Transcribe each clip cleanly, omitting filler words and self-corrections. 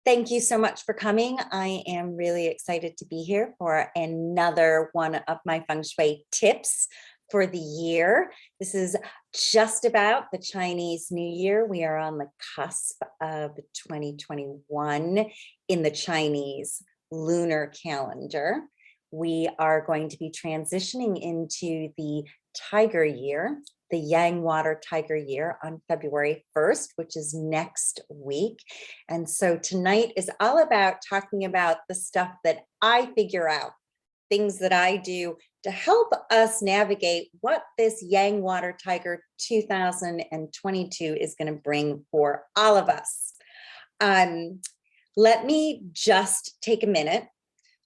Thank you so much for coming. I am really excited to be here for another one of my Feng Shui tips for the year. This is just about the Chinese New Year. We are on the cusp of 2021 in the Chinese lunar calendar. We are going to be transitioning into the Tiger year, the Yang Water Tiger year on February 1st, which is next week. And so tonight is all about talking about the stuff that I figure out, things that I do to help us navigate what this Yang Water Tiger 2022 is going to bring for all of us. Let me just take a minute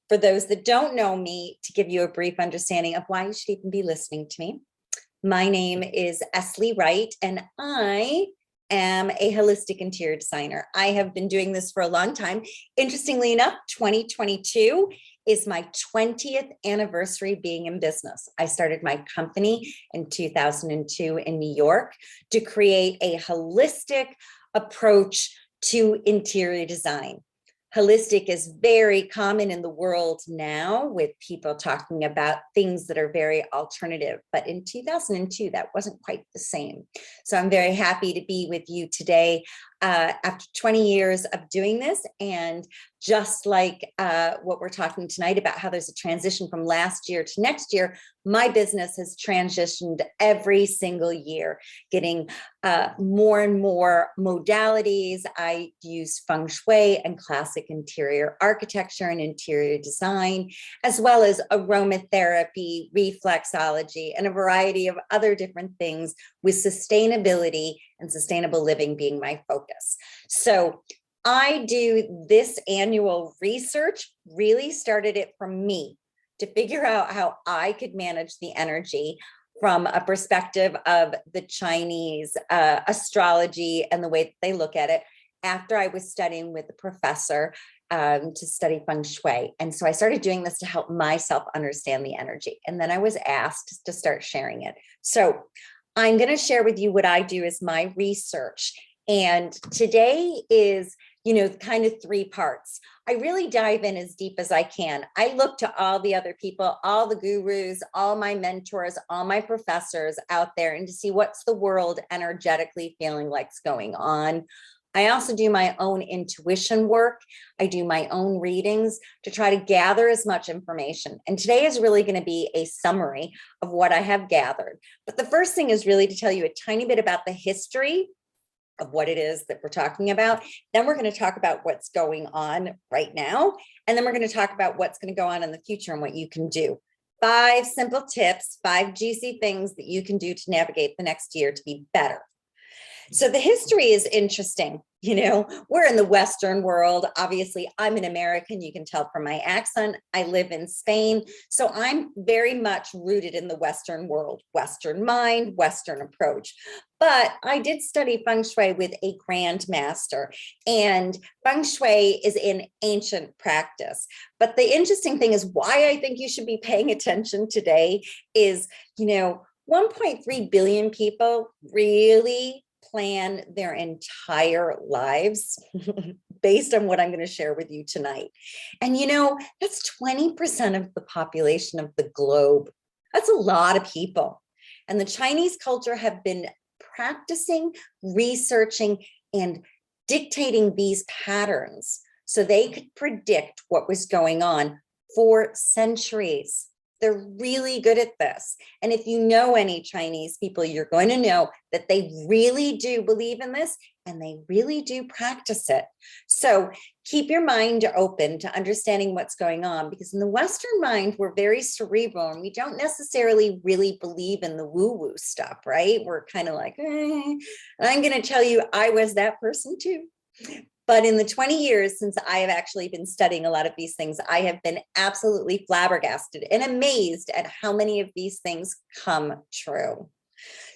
for those that don't know me to give you a brief understanding of why you should even be listening to me. My name is Esley Wright, and I am a holistic interior designer. I have been doing this for a long time. Interestingly enough, 2022 is my 20th anniversary being in business. I started my company in 2002 in New York to create a holistic approach to interior design. Holistic is very common in the world now, with people talking about things that are very alternative. But in 2002, that wasn't quite the same. So I'm very happy to be with you today after 20 years of doing this. And just like what we're talking tonight about how there's a transition from last year to next year, my business has transitioned every single year, getting more and more modalities. I use Feng Shui and classic interior architecture and interior design, as well as aromatherapy, reflexology, and a variety of other different things, with sustainability and sustainable living being my focus. So I do this annual research, really started it from me to figure out how I could manage the energy from a perspective of the Chinese astrology and the way that they look at it, after I was studying with a professor to study Feng Shui. And so I started doing this to help myself understand the energy. And then I was asked to start sharing it. So I'm going to share with you what I do as my research. And today is, kind of three parts. I really dive in as deep as I can. I look to all the other people, all the gurus, all my mentors, all my professors out there, and to see what's the world energetically feeling like's going on. I also do my own intuition work. I do my own readings to try to gather as much information. And today is really going to be a summary of what I have gathered. But the first thing is really to tell you a tiny bit about the history of what it is that we're talking about. Then we're going to talk about what's going on right now. And then we're going to talk about what's going to go on in the future and what you can do. 5 simple tips, 5 juicy things that you can do to navigate the next year to be better. So the history is interesting. We're in the Western world. Obviously, I'm an American. You can tell from my accent. I live in Spain. So I'm very much rooted in the Western world, Western mind, Western approach. But I did study Feng Shui with a grandmaster, and Feng Shui is an ancient practice. But the interesting thing is why I think you should be paying attention today is, 1.3 billion people really plan their entire lives based on what I'm going to share with you tonight. And that's 20% of the population of the globe. That's a lot of people. And the Chinese culture have been practicing, researching, and dictating these patterns so they could predict what was going on for centuries. They're really good at this. And if you know any Chinese people, you're going to know that they really do believe in this and they really do practice it. So keep your mind open to understanding what's going on, because in the Western mind, we're very cerebral and we don't necessarily really believe in the woo-woo stuff, right? We're kind of like, I'm going to tell you, I was that person too. But in the 20 years since I have actually been studying a lot of these things, I have been absolutely flabbergasted and amazed at how many of these things come true.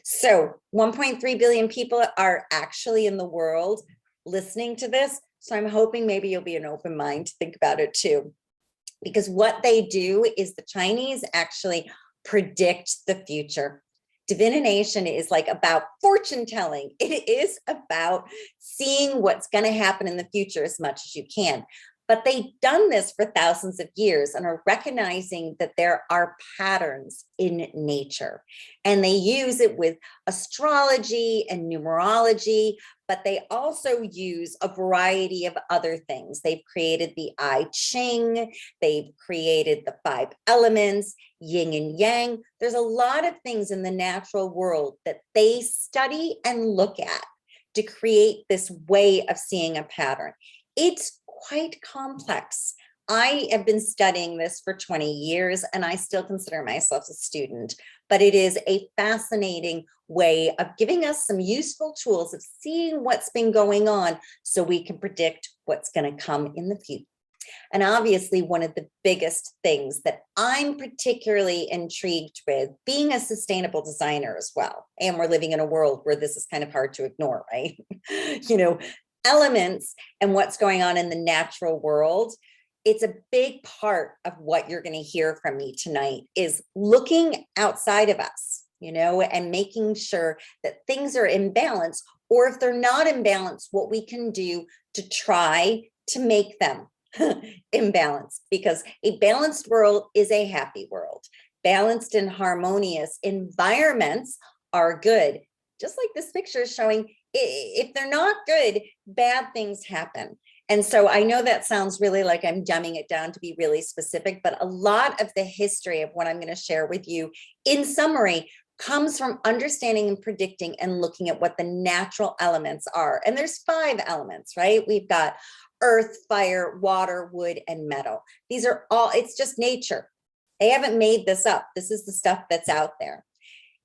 So 1.3 billion people are actually in the world listening to this. So I'm hoping maybe you'll be an open mind to think about it too. Because what they do is the Chinese actually predict the future. Divination is like about fortune telling. It is about seeing what's going to happen in the future as much as you can. But they've done this for thousands of years and are recognizing that there are patterns in nature. And they use it with astrology and numerology, but they also use a variety of other things. They've created the I-Ching, they've created the 5 elements, yin and yang. There's a lot of things in the natural world that they study and look at to create this way of seeing a pattern. It's quite complex. I have been studying this for 20 years and I still consider myself a student, but it is a fascinating way of giving us some useful tools of seeing what's been going on so we can predict what's going to come in the future. And obviously, one of the biggest things that I'm particularly intrigued with, being a sustainable designer as well, and we're living in a world where this is kind of hard to ignore, right? Elements and what's going on in the natural world, it's a big part of what you're going to hear from me tonight is looking outside of us, and making sure that things are in balance, or if they're not in balance, what we can do to try to make them in balance, because a balanced world is a happy world. Balanced and harmonious environments are good. Just like this picture is showing, if they're not good, bad things happen. And so I know that sounds really like I'm dumbing it down to be really specific, but a lot of the history of what I'm going to share with you in summary comes from understanding and predicting and looking at what the natural elements are. And there's 5 elements, right? We've got earth, fire, water, wood, and metal. These are all, it's just nature. They haven't made this up. This is the stuff that's out there.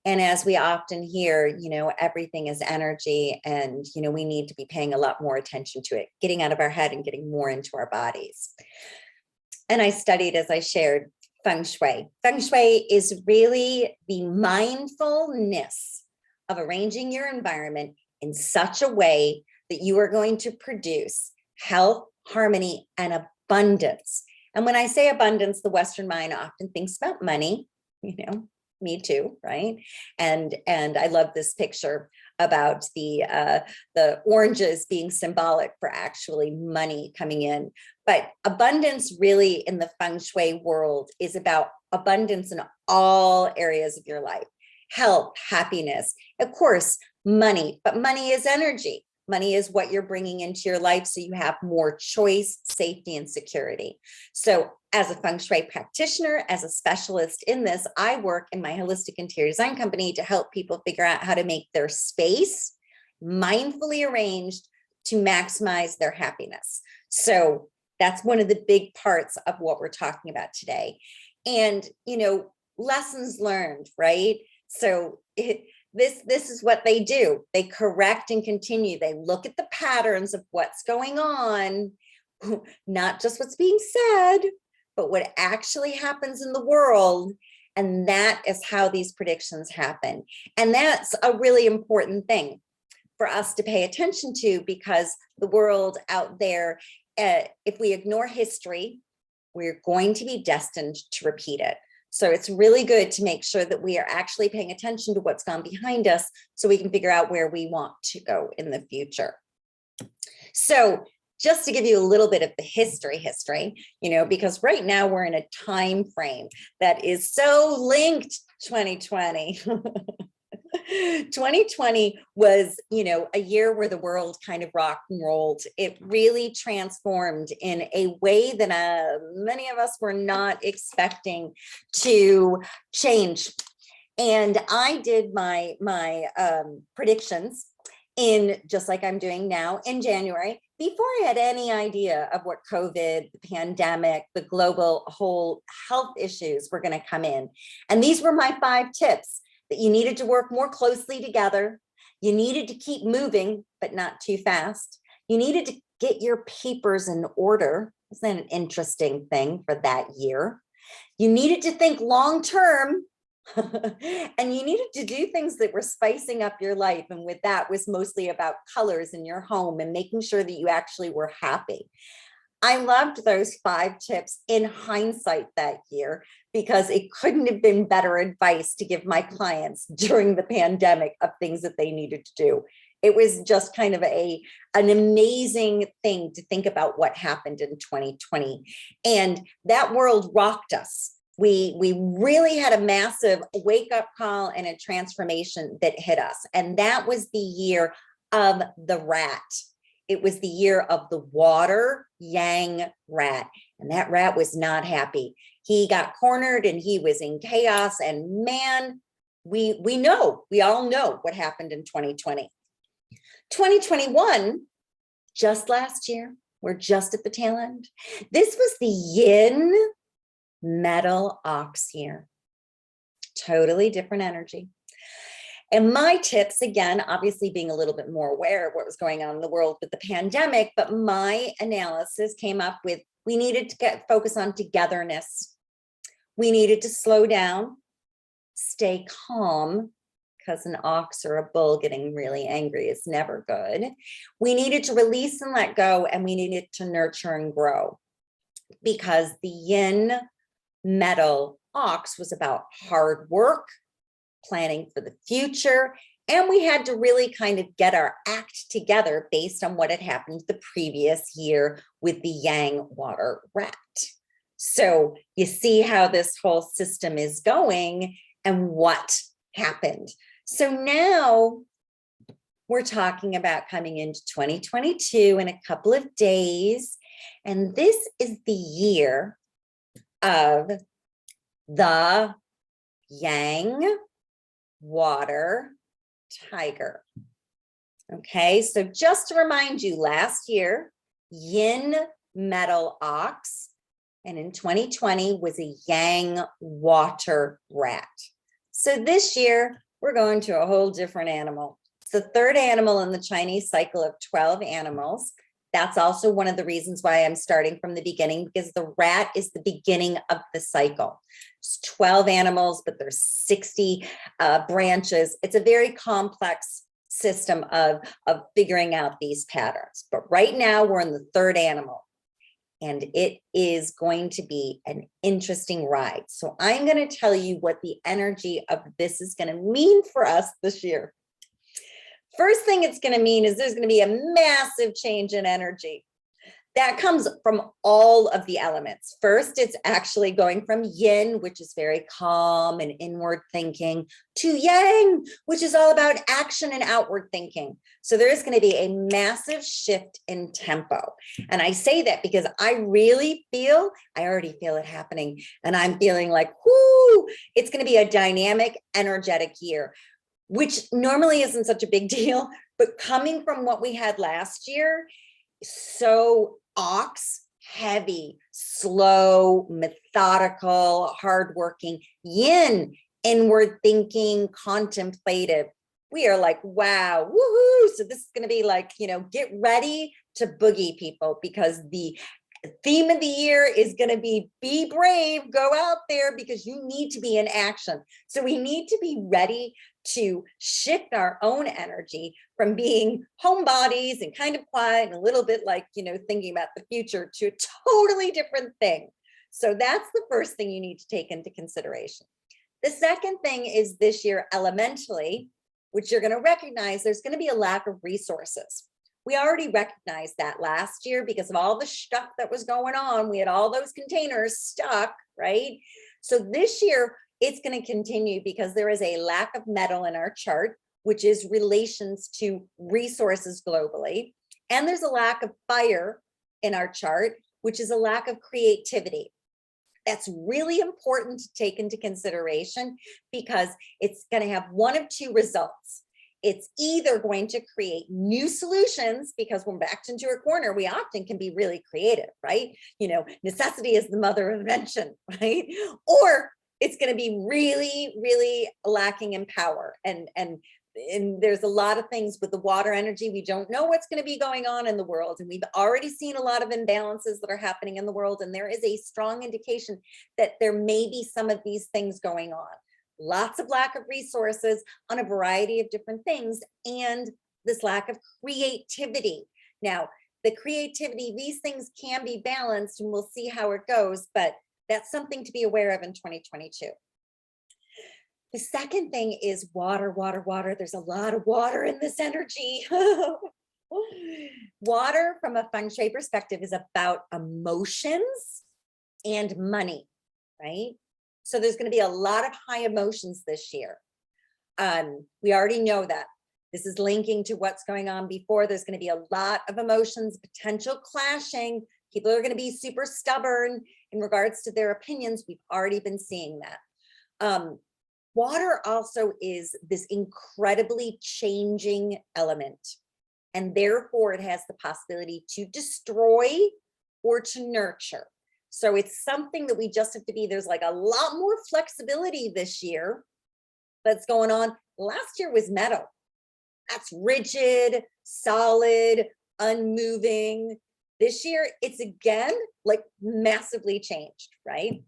And as we often hear, everything is energy, and, we need to be paying a lot more attention to it, getting out of our head and getting more into our bodies. And I studied, as I shared, Feng Shui. Feng Shui is really the mindfulness of arranging your environment in such a way that you are going to produce health, harmony, and abundance. And when I say abundance, the Western mind often thinks about money, me too, right? And I love this picture about the oranges being symbolic for actually money coming in. But abundance really in the Feng Shui world is about abundance in all areas of your life. Health, happiness, of course, money, but money is energy. Money is what you're bringing into your life so you have more choice, safety, and security. So as a Feng Shui practitioner, as a specialist in this, I work in my holistic interior design company to help people figure out how to make their space mindfully arranged to maximize their happiness. So that's one of the big parts of what we're talking about today. And, lessons learned, right? So this is what they do. They correct and continue. They look at the patterns of what's going on, not just what's being said, but what actually happens in the world. And that is how these predictions happen. And that's a really important thing for us to pay attention to, because the world out there, if we ignore history, we're going to be destined to repeat it. So it's really good to make sure that we are actually paying attention to what's gone behind us so we can figure out where we want to go in the future. So just to give you a little bit of the history, because right now we're in a time frame that is so linked 2020. 2020 was, a year where the world kind of rock and rolled. It really transformed in a way that many of us were not expecting to change. And I did my predictions in, just like I'm doing now, in January, before I had any idea of what COVID, the pandemic, the global whole health issues were going to come in. And these were my 5 tips: that you needed to work more closely together. You needed to keep moving, but not too fast. You needed to get your papers in order. Isn't that an interesting thing for that year? You needed to think long-term, and you needed to do things that were spicing up your life. And with that was mostly about colors in your home and making sure that you actually were happy. I loved those 5 tips in hindsight that year, because it couldn't have been better advice to give my clients during the pandemic of things that they needed to do. It was just kind of an amazing thing to think about what happened in 2020. And that world rocked us. We really had a massive wake-up call and a transformation that hit us. And that was the year of the rat. It was the year of the water yang rat. And that rat was not happy. He got cornered and he was in chaos. And man, we all know what happened in 2020. 2021, just last year, we're just at the tail end. This was the yin metal ox year. Totally different energy. And my tips, again, obviously being a little bit more aware of what was going on in the world with the pandemic, but my analysis came up with, we needed to focus on togetherness. We needed to slow down, stay calm, because an ox or a bull getting really angry is never good. We needed to release and let go, and we needed to nurture and grow, because the yin metal ox was about hard work, planning for the future, and we had to really kind of get our act together based on what had happened the previous year with the yang water rat. So you see how this whole system is going and what happened. So now we're talking about coming into 2022 in a couple of days, and this is the year of the yang water tiger. Okay, so just to remind you, last year, yin metal ox, and in 2020 was a yang water rat. So this year, we're going to a whole different animal. It's the third animal in the Chinese cycle of 12 animals. That's also one of the reasons why I'm starting from the beginning, because the rat is the beginning of the cycle. It's 12 animals, but there's 60 branches. It's a very complex system of figuring out these patterns. But right now we're in the third animal, and it is going to be an interesting ride. So I'm going to tell you what the energy of this is going to mean for us this year. First thing it's going to mean is there's going to be a massive change in energy. That comes from all of the elements. First, it's actually going from yin, which is very calm and inward thinking, to yang, which is all about action and outward thinking. So there is going to be a massive shift in tempo. And I say that because I already feel it happening. And I'm feeling like, whoo, it's going to be a dynamic, energetic year, which normally isn't such a big deal, but coming from what we had last year, so ox, heavy, slow, methodical, hardworking, yin, inward thinking, contemplative. We are like, wow, woohoo. So this is going to be like, get ready to boogie, people, because the theme of the year is going to be brave, go out there, because you need to be in action. So we need to be ready to shift our own energy from being homebodies and kind of quiet and a little bit like, thinking about the future, to a totally different thing. So that's the first thing you need to take into consideration. The second thing is this year, elementally, which you're going to recognize, there's going to be a lack of resources. We already recognized that last year because of all the stuff that was going on. We had all those containers stuck, right? So this year, it's going to continue because there is a lack of metal in our chart, which is relations to resources globally. And there's a lack of fire in our chart, which is a lack of creativity. That's really important to take into consideration because it's going to have one of two results. It's either going to create new solutions, because when backed into a corner, we often can be really creative, right? Necessity is the mother of invention, right? Or it's going to be really, really lacking in power. And there's a lot of things with the water energy. We don't know what's going to be going on in the world. And we've already seen a lot of imbalances that are happening in the world. And there is a strong indication that there may be some of these things going on. Lots of lack of resources on a variety of different things, and this lack of creativity. Now, the creativity, these things can be balanced, and we'll see how it goes, but That's something to be aware of in 2022. The second thing is water, water, water. There's a lot of water in this energy. Water from a Feng Shui perspective is about emotions and money, right? So there's going to be a lot of high emotions this year. We already know that. This is linking to what's going on before. There's going to be a lot of emotions, potential clashing. People are going to be super stubborn in regards to their opinions. We've already been seeing that. Water also is this incredibly changing element, and therefore it has the possibility to destroy or to nurture. So it's something that we just have to be, there's like a lot more flexibility this year that's going on. Last year was metal. That's rigid, solid, unmoving. This year, it's again, like massively changed, right?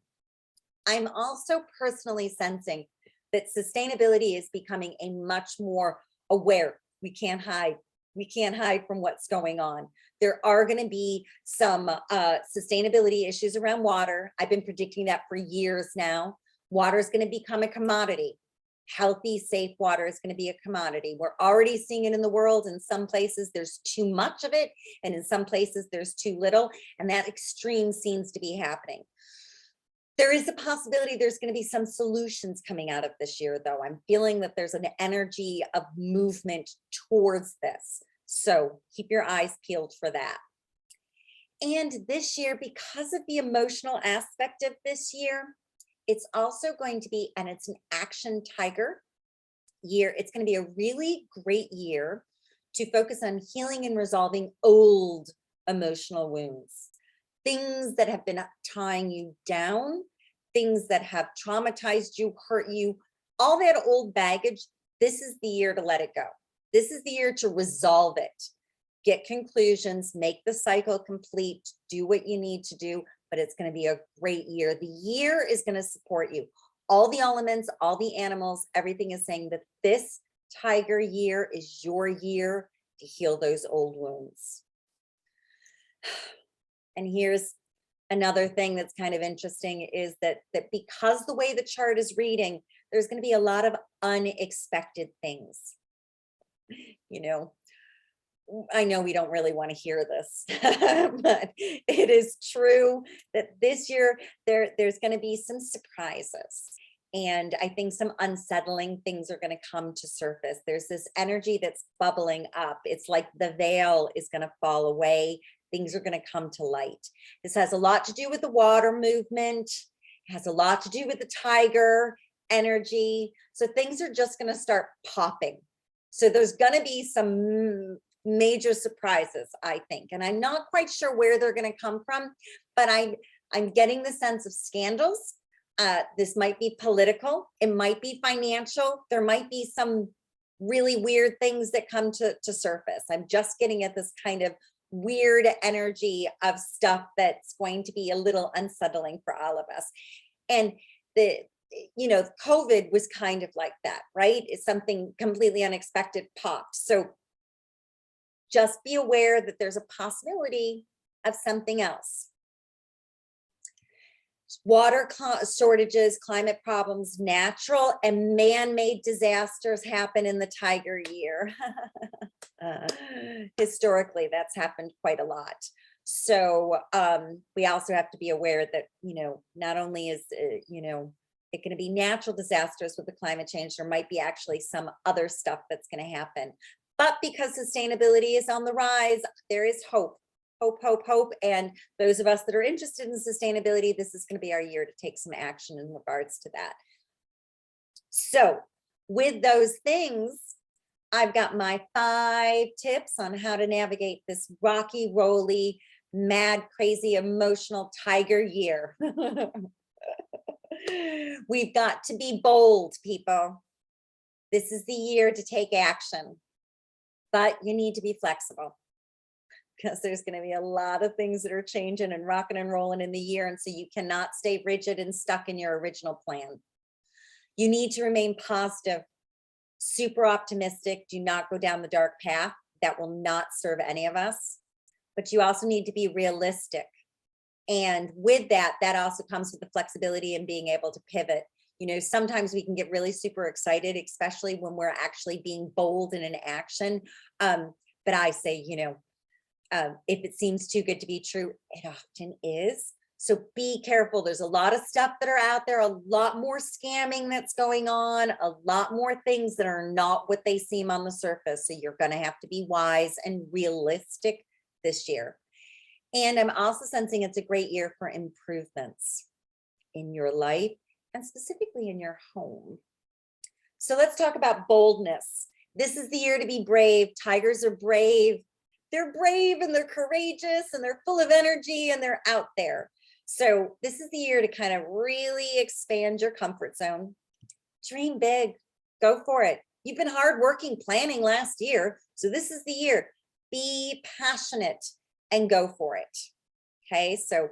I'm also personally sensing that sustainability is becoming a much more aware. We can't hide. We can't hide from what's going on. There are going to be some sustainability issues around water. I've been predicting that for years now. Water is going to become a commodity. Healthy, safe water is going to be a commodity. We're already seeing it in the world. In some places, there's too much of it, and in some places, there's too little, and that extreme seems to be happening. There is a possibility there's going to be some solutions coming out of this year, though. I'm feeling that there's an energy of movement towards this. So keep your eyes peeled for that. And this year, because of the emotional aspect of this year, it's also going to be, and it's an action tiger year. It's going to be a really great year to focus on healing and resolving old emotional wounds, things that have been tying you down, things that have traumatized you, hurt you, all that old baggage. This is the year to let it go. This is the year to resolve it, get conclusions, make the cycle complete, do what you need to do. But it's going to be a great year. The year is going to support you. All the elements, all the animals, everything is saying that this tiger year is your year to heal those old wounds. And here's another thing that's kind of interesting is that because the way the chart is reading, there's going to be a lot of unexpected things. You know, I know we don't really want to hear this, but it is true that this year there's going to be some surprises. And I think some unsettling things are going to come to surface. There's this energy that's bubbling up. It's like the veil is going to fall away. Things are going to come to light. This has a lot to do with the water movement. It has a lot to do with the tiger energy. So things are just going to start popping. So there's going to be some major surprises, I think. And I'm not quite sure where they're going to come from, but I'm getting the sense of scandals. This might be political. It might be financial. There might be some really weird things that come to surface. I'm just getting at this kind of weird energy of stuff that's going to be a little unsettling for all of us. And COVID was kind of like that, right? It's something completely unexpected popped. So just be aware that there's a possibility of something else. Water shortages, climate problems, natural and man-made disasters happen in the tiger year. Historically, that's happened quite a lot. So we also have to be aware that, not only is, it going to be natural disasters with the climate change, there might be actually some other stuff that's going to happen. But because sustainability is on the rise, there is hope. Hope, hope, hope. And those of us that are interested in sustainability, this is going to be our year to take some action in regards to that. So with those things, I've got my 5 tips on how to navigate this rocky, rolly, mad, crazy, emotional tiger year. We've got to be bold, people. This is the year to take action, but you need to be flexible, because there's going to be a lot of things that are changing and rocking and rolling in the year. And so you cannot stay rigid and stuck in your original plan. You need to remain positive, super optimistic. Do not go down the dark path. That will not serve any of us. But you also need to be realistic. And with that, that also comes with the flexibility and being able to pivot. Sometimes we can get really super excited, especially when we're actually being bold in an action. But I say, if it seems too good to be true, it often is. So be careful. There's a lot of stuff that are out there, a lot more scamming that's going on, a lot more things that are not what they seem on the surface. So you're going to have to be wise and realistic this year. And I'm also sensing it's a great year for improvements in your life and specifically in your home. So let's talk about boldness. This is the year to be brave. Tigers are brave. They're brave and they're courageous and they're full of energy and they're out there. So this is the year to kind of really expand your comfort zone. Dream big. Go for it. You've been hardworking planning last year. So this is the year. Be passionate and go for it. Okay, so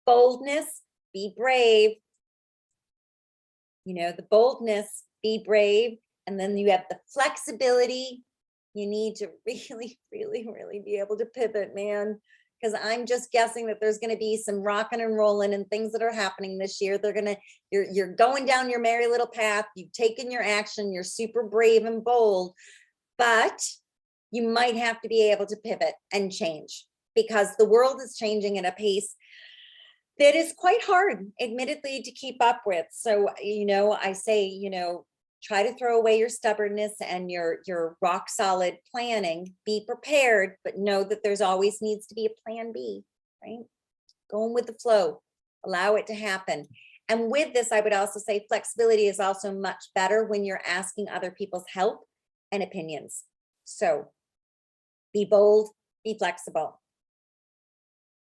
boldness, be brave. The boldness, be brave. And then you have the flexibility. You need to really, really, really be able to pivot, man. Because I'm just guessing that there's going to be some rocking and rolling and things that are happening this year. You're going down your merry little path. You've taken your action. You're super brave and bold, but you might have to be able to pivot and change because the world is changing at a pace that is quite hard, admittedly, to keep up with. So, I say, try to throw away your stubbornness and your rock solid planning. Be prepared, but know that there's always needs to be a plan B, right? Going with the flow, allow it to happen. And with this, I would also say flexibility is also much better when you're asking other people's help and opinions. So be bold, be flexible.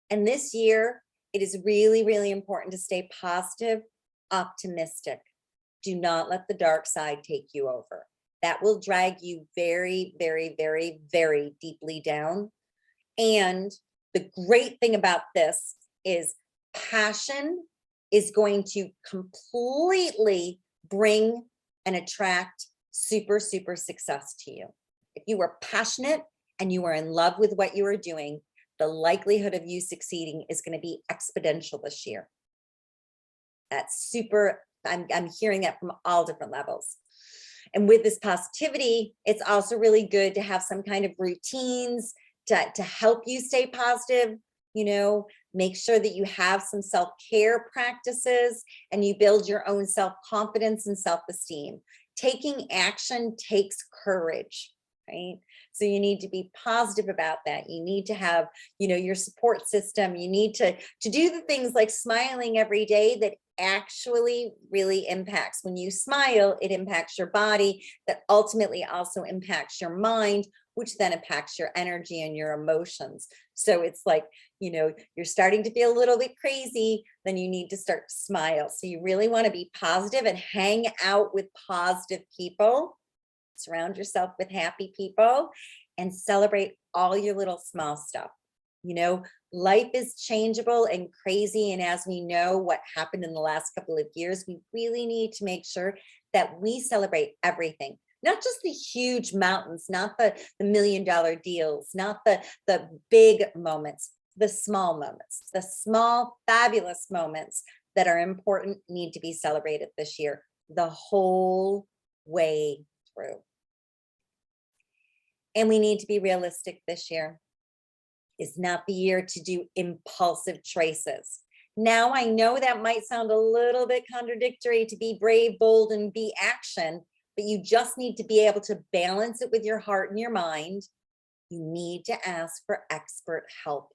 And this year, it is really, really important to stay positive, optimistic. Do not let the dark side take you over. That will drag you very, very, very, very deeply down. And the great thing about this is passion is going to completely bring and attract super, super success to you. If you are passionate and you are in love with what you are doing, the likelihood of you succeeding is going to be exponential this year. That's super. I'm hearing that from all different levels. And with this positivity, it's also really good to have some kind of routines to help you stay positive. Make sure that you have some self-care practices and you build your own self-confidence and self-esteem. Taking action takes courage, right? So you need to be positive about that. You need to have, your support system. You need to do the things like smiling every day that actually really impacts. When you smile, it impacts your body, that ultimately also impacts your mind, which then impacts your energy and your emotions. So it's like, you're starting to feel a little bit crazy, then you need to start to smile. So you really want to be positive and hang out with positive people. Surround yourself with happy people and celebrate all your little small stuff. Life is changeable and crazy. And as we know what happened in the last couple of years, we really need to make sure that we celebrate everything, not just the huge mountains, not the $1 million deals, not the big moments, the small moments, the small, fabulous moments that are important need to be celebrated this year, the whole way through. And we need to be realistic this year. It's not the year to do impulsive choices. Now, I know that might sound a little bit contradictory to be brave, bold, and be action, but you just need to be able to balance it with your heart and your mind. You need to ask for expert help.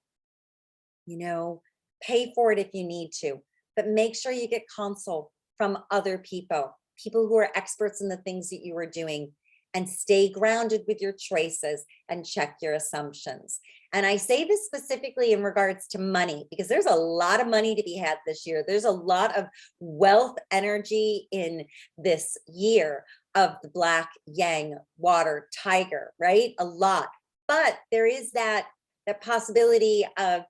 Pay for it if you need to, but make sure you get counsel from other people who are experts in the things that you are doing, and stay grounded with your choices and check your assumptions. And I say this specifically in regards to money, because there's a lot of money to be had this year. There's a lot of wealth energy in this year of the black yang water tiger, right? A lot. But there is that possibility of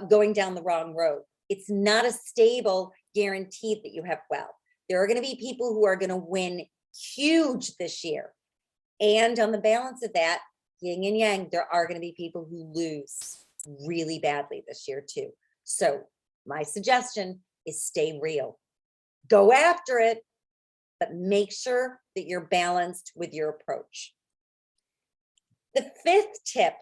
going down the wrong road. It's not a stable guaranteed that you have wealth. There are going to be people who are going to win huge this year. And on the balance of that, yin and yang, there are going to be people who lose really badly this year too. So my suggestion is stay real. Go after it, but make sure that you're balanced with your approach. The fifth tip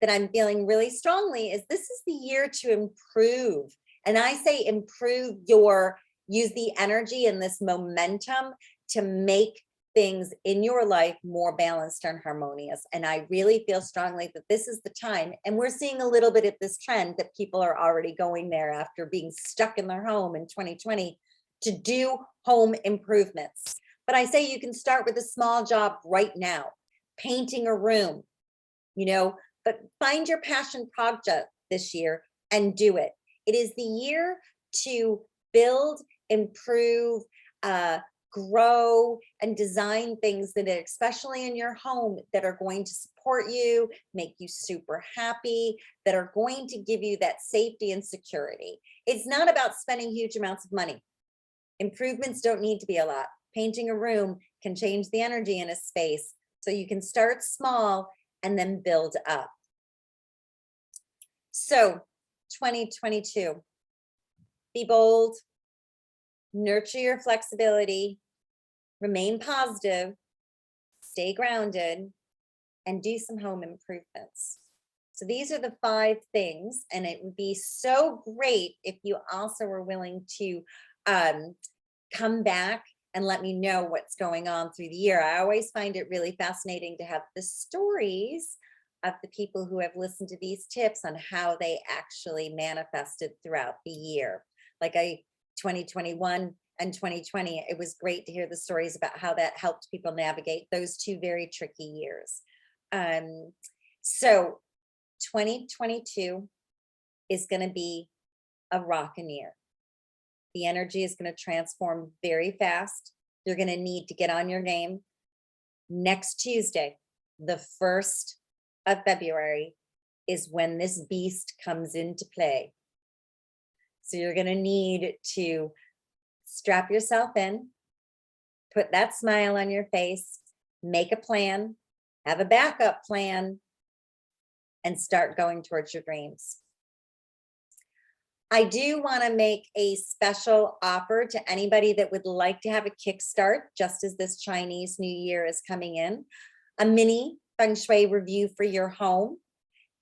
that I'm feeling really strongly is this is the year to improve. And I say improve use the energy and this momentum to make things in your life more balanced and harmonious. And I really feel strongly that this is the time. And we're seeing a little bit of this trend that people are already going there after being stuck in their home in 2020 to do home improvements. But I say you can start with a small job right now, painting a room, but find your passion project this year and do it. It is the year to build, improve, grow, and design things that, especially in your home, that are going to support you, make you super happy, that are going to give you that safety and security. It's not about spending huge amounts of money. Improvements don't need to be a lot. Painting a room can change the energy in a space. So you can start small and then build up. So 2022, be bold, nurture your flexibility, remain positive, stay grounded, and do some home improvements. So these are the 5 things, and it would be so great if you also were willing to come back and let me know what's going on through the year. I always find it really fascinating to have the stories of the people who have listened to these tips on how they actually manifested throughout the year. Like 2021 and 2020, it was great to hear the stories about how that helped people navigate those 2 very tricky years. So 2022 is going to be a rockin' year. The energy is going to transform very fast. You're going to need to get on your game. Next Tuesday, the 1st of February, is when this beast comes into play. So you're going to need to strap yourself in, put that smile on your face, make a plan, have a backup plan, and start going towards your dreams. I do want to make a special offer to anybody that would like to have a kickstart, just as this Chinese New Year is coming in, a mini Feng Shui review for your home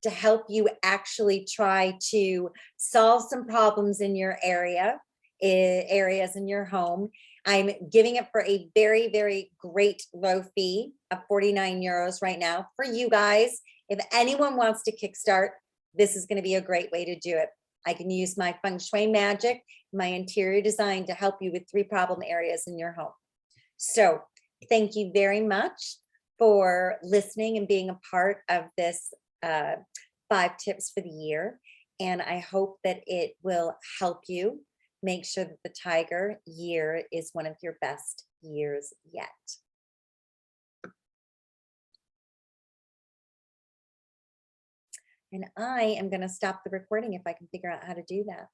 to help you actually try to solve some problems in your areas in your home. I'm giving it for a very, very great low fee of 49 euros right now for you guys. If anyone wants to kickstart, this is going to be a great way to do it. I can use my Feng Shui magic, my interior design to help you with 3 problem areas in your home. So thank you very much for listening and being a part of this 5 tips for the year. And I hope that it will help you make sure that the Tiger year is one of your best years yet. And I am going to stop the recording if I can figure out how to do that.